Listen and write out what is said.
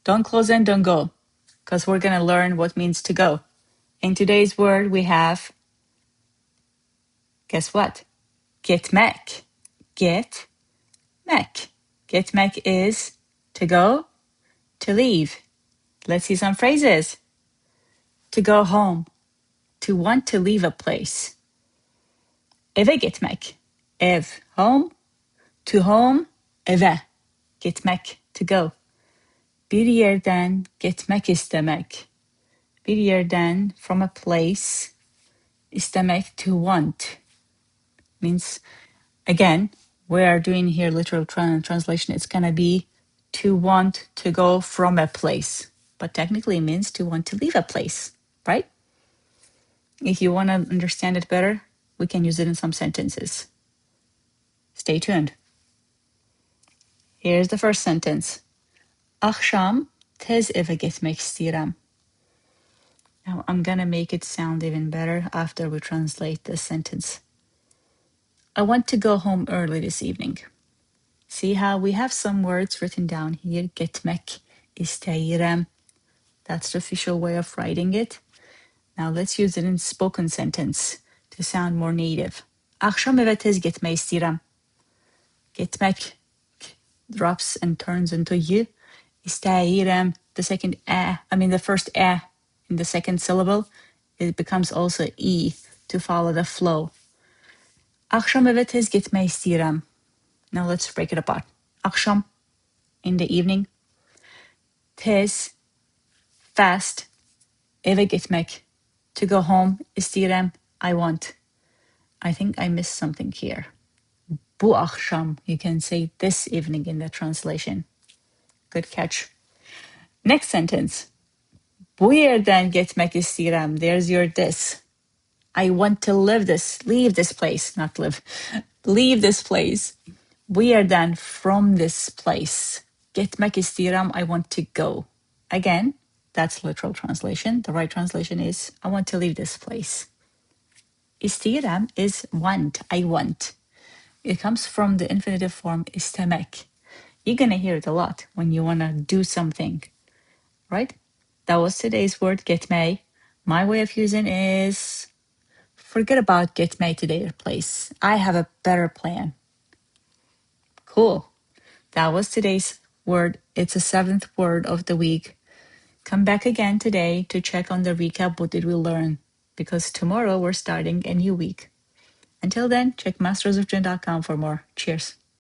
Don't close and don't go, because we're going to learn what means to go. In today's word, we have, guess what? GETMÄK. GETMÄK. GETMÄK is to go, to leave. Let's see some phrases. To go home. To want to leave a place. Eve gitmek. Ev, home. To home, eve. Gitmek, to go. Bir yerden gitmek istemek. Bir yerden, from a place. İstemek, to want. Means, again, we are doing here literal translation. It's going to be to want to go from a place. But technically it means to want to leave a place, right? If you want to understand it better, we can use it in some sentences. Stay tuned. Here's the first sentence. Axşam tez eve gitmek istəyirəm. Now I'm gonna make it sound even better after we translate this sentence. I want to go home early this evening. See how we have some words written down here. Gitmek, istəyirəm. That's the official way of writing it. Now let's use it in spoken sentence to sound more native. Axşam eve tez gitmək istəyirəm. Gitmek drops and turns into y. İstəyirəm, the first e in the second syllable, it becomes also e to follow the flow. Axşam eve tez gitmək istəyirəm. Now let's break it apart. Axşam, in the evening. Tez, fast. Eve gitmek, to go home. İstəyirəm, I want. I think I missed something here. Bu axşam, you can say this evening in the translation. Good catch. Next sentence. Bu yerdən getmək istəyirəm. There's your this. I want to leave this place, not live. Leave this place. Bu yerdən, from this place. Getmək istəyirəm, I want to go. Again, that's literal translation. The right translation is, I want to leave this place. İstəyirəm is want, I want. It comes from the infinitive form istəmək. You're going to hear it a lot when you want to do something, right? That was today's word, getmək. My way of using is, forget about getmək to their place. I have a better plan. Cool. That was today's word. It's the 7th word of the week. Come back again today to check on the recap. What did we learn? Because tomorrow we're starting a new week. Until then, check mastersofgen.com for more. Cheers.